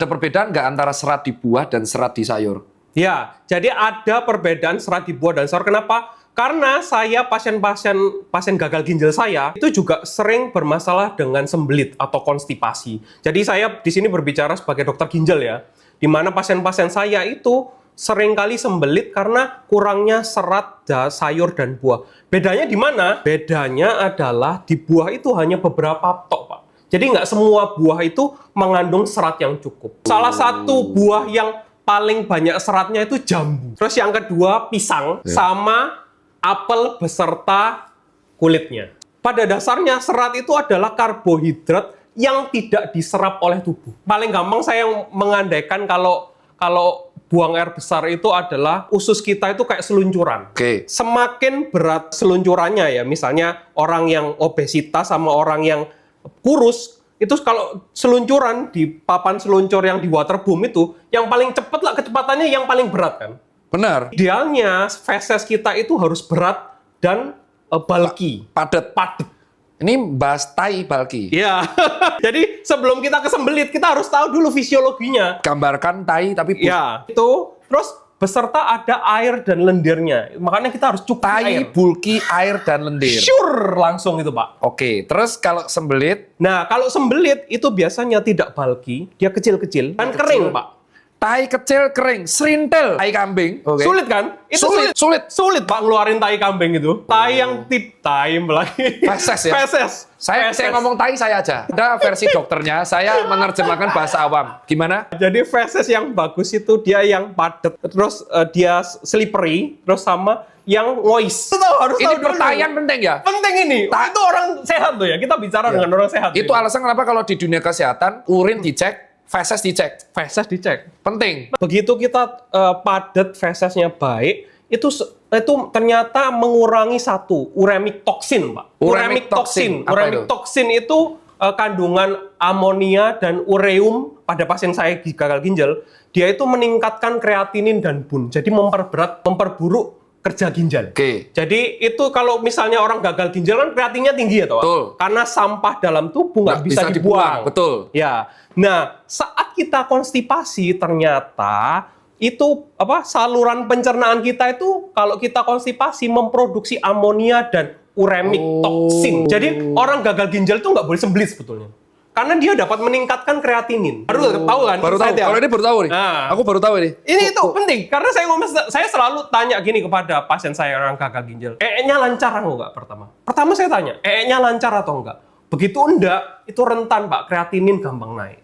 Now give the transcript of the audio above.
Ada perbedaan nggak antara serat di buah dan serat di sayur? Ya, jadi ada perbedaan serat di buah dan sayur. Kenapa? Karena saya pasien gagal ginjal saya itu juga sering bermasalah dengan sembelit atau konstipasi. Jadi saya di sini berbicara sebagai dokter ginjal ya, di mana pasien-pasien saya itu seringkali sembelit karena kurangnya serat sayur dan buah. Bedanya di mana? Bedanya adalah di buah itu hanya beberapa tok, Pak. Jadi nggak semua buah itu mengandung serat yang cukup. Salah satu buah yang paling banyak seratnya itu jambu. Terus yang kedua pisang sama apel beserta kulitnya. Pada dasarnya serat itu adalah karbohidrat yang tidak diserap oleh tubuh. Paling gampang saya mengandaikan kalau buang air besar itu adalah usus kita itu kayak seluncuran. Semakin berat seluncurannya ya, misalnya orang yang obesitas sama orang yang kurus, itu kalau seluncuran di papan seluncur yang di waterboom itu, yang paling cepat lah kecepatannya yang paling berat kan? Benar. Idealnya feses kita itu harus berat dan bulky. Padat. Ini bahas tai bulky. Iya. Jadi sebelum kita kesembelit, kita harus tahu dulu fisiologinya. Gambarkan tai tapi ya, itu. Terus beserta ada air dan lendirnya. Makanya kita harus cukup tai, air. bulky, air, dan lendir. Sure, langsung itu, Pak. Oke, terus kalau sembelit? Nah, kalau sembelit itu biasanya tidak bulky, dia kecil-kecil dan kering, Pak. Tai kecil kering, serintil, tai kambing. Sulit kan? Itu sulit Pak ngeluarin tai kambing itu. Tai yang tai lagi. Feses ya? Feses. Saya ngomong tai saya aja. Ada versi dokternya, saya menerjemahkan bahasa awam. Gimana? Jadi feses yang bagus itu dia yang padat, terus dia slippery, terus sama yang moist. Ini pertanyaan penting ya? Penting ini. Itu orang sehat tuh ya. Kita bicara dengan orang sehat. Itu alasan kenapa kalau di dunia kesehatan, urin dicek, feses dicek. Feses dicek. Penting. Begitu kita padat fesesnya baik, itu ternyata mengurangi satu, uremic toxin, Pak. Uremic toxin. Uremic toxin itu kandungan amonia dan ureum pada pasien saya gagal ginjal. Dia itu meningkatkan kreatinin dan bun. Jadi memperburuk kerja ginjal. Jadi itu kalau misalnya orang gagal ginjal kan kreatinnya tinggi ya, Pak. Betul. Karena sampah dalam tubuh nggak bisa dibuang. Betul. Ya. Nah, saat kita konstipasi ternyata itu saluran pencernaan kita itu kalau kita konstipasi memproduksi amonia dan uremic toxin. Jadi orang gagal ginjal itu nggak boleh sembelit sebetulnya. Karena dia dapat meningkatkan kreatinin. Baru tahu kan? Baru tahu. Kalau ini baru tahu nih. Nah, aku baru tahu ini. Ini itu penting karena saya selalu tanya gini kepada pasien saya orang gagal ginjal. EE-nya lancar atau enggak pertama? Pertama saya tanya, EE-nya lancar atau enggak? Begitu enggak, itu rentan Pak, kreatinin gampang naik.